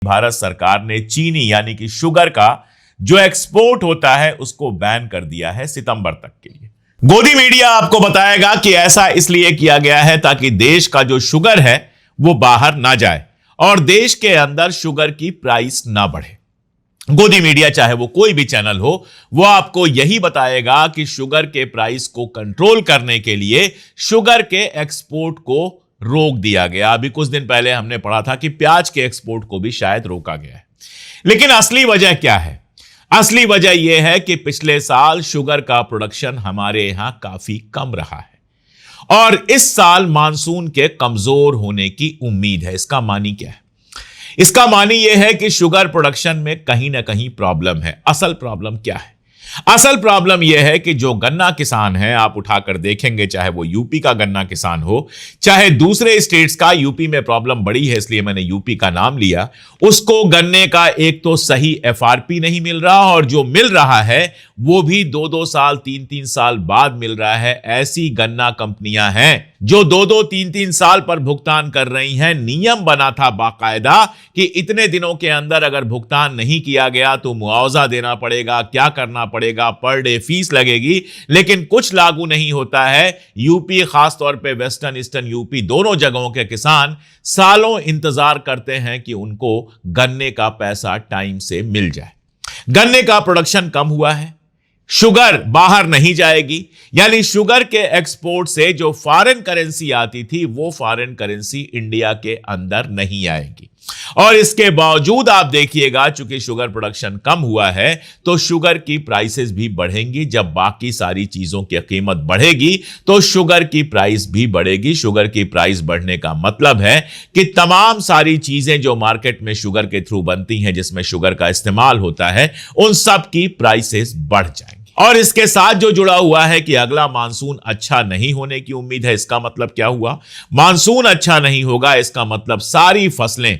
भारत सरकार ने चीनी यानी कि शुगर का जो एक्सपोर्ट होता है उसको बैन कर दिया है सितंबर तक के लिए। गोदी मीडिया आपको बताएगा कि ऐसा इसलिए किया गया है ताकि देश का जो शुगर है वो बाहर ना जाए और देश के अंदर शुगर की प्राइस ना बढ़े। गोदी मीडिया चाहे वो कोई भी चैनल हो, वो आपको यही बताएगा कि शुगर के प्राइस को कंट्रोल करने के लिए शुगर के एक्सपोर्ट को रोक दिया गया। अभी कुछ दिन पहले हमने पढ़ा था कि प्याज के एक्सपोर्ट को भी शायद रोका गया है। लेकिन असली वजह क्या है? असली वजह यह है कि पिछले साल शुगर का प्रोडक्शन हमारे यहां काफी कम रहा है और इस साल मानसून के कमजोर होने की उम्मीद है। इसका मानी क्या है? इसका मानी यह है कि शुगर प्रोडक्शन में कहीं ना कहीं प्रॉब्लम है। असल प्रॉब्लम क्या है? असल प्रॉब्लम यह है कि जो गन्ना किसान है, आप उठाकर देखेंगे, चाहे वो यूपी का गन्ना किसान हो चाहे दूसरे स्टेट्स का, यूपी में प्रॉब्लम बड़ी है इसलिए मैंने यूपी का नाम लिया, उसको गन्ने का एक तो सही एफआरपी नहीं मिल रहा और जो मिल रहा है वो भी 2-2 साल 3-3 साल बाद मिल रहा है। ऐसी गन्ना कंपनियां हैं जो 2-2 3-3 साल पर भुगतान कर रही हैं। नियम बना था बाकायदा कि इतने दिनों के अंदर अगर भुगतान नहीं किया गया तो मुआवजा देना पड़ेगा, क्या करना पड़ेगा, पर डे फीस लगेगी, लेकिन कुछ लागू नहीं होता है। यूपी, खासतौर पे वेस्टर्न ईस्टर्न यूपी, दोनों जगहों के किसान सालों इंतजार करते हैं कि उनको गन्ने का पैसा टाइम से मिल जाए। गन्ने का प्रोडक्शन कम हुआ है, शुगर बाहर नहीं जाएगी, यानी शुगर के एक्सपोर्ट से जो फॉरेन करेंसी आती थी वो फॉरेन करेंसी इंडिया के अंदर नहीं आएगी। और इसके बावजूद आप देखिएगा, चूंकि शुगर प्रोडक्शन कम हुआ है तो शुगर की प्राइसेस भी बढ़ेंगी। जब बाकी सारी चीजों की कीमत बढ़ेगी तो शुगर की प्राइस भी बढ़ेगी। शुगर की प्राइस बढ़ने का मतलब है कि तमाम सारी चीजें जो मार्केट में शुगर के थ्रू बनती हैं, जिसमें शुगर का इस्तेमाल होता है, उन सब की प्राइसेस बढ़ जाएंगी। और इसके साथ जो जुड़ा हुआ है कि अगला मानसून अच्छा नहीं होने की उम्मीद है। इसका मतलब क्या हुआ? मानसून अच्छा नहीं होगा, इसका मतलब सारी फसलें,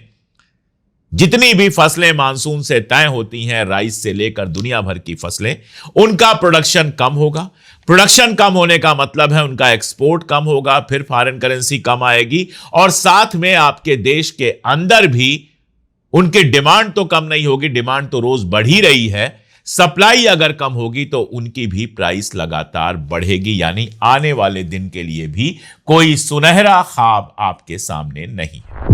जितनी भी फसलें मानसून से तय होती हैं, राइस से लेकर दुनिया भर की फसलें, उनका प्रोडक्शन कम होगा। प्रोडक्शन कम होने का मतलब है उनका एक्सपोर्ट कम होगा, फिर फॉरेन करेंसी कम आएगी और साथ में आपके देश के अंदर भी उनकी डिमांड तो कम नहीं होगी, डिमांड तो रोज बढ़ ही रही है। सप्लाई अगर कम होगी तो उनकी भी प्राइस लगातार बढ़ेगी, यानी आने वाले दिन के लिए भी कोई सुनहरा ख्वाब आपके सामने नहीं है।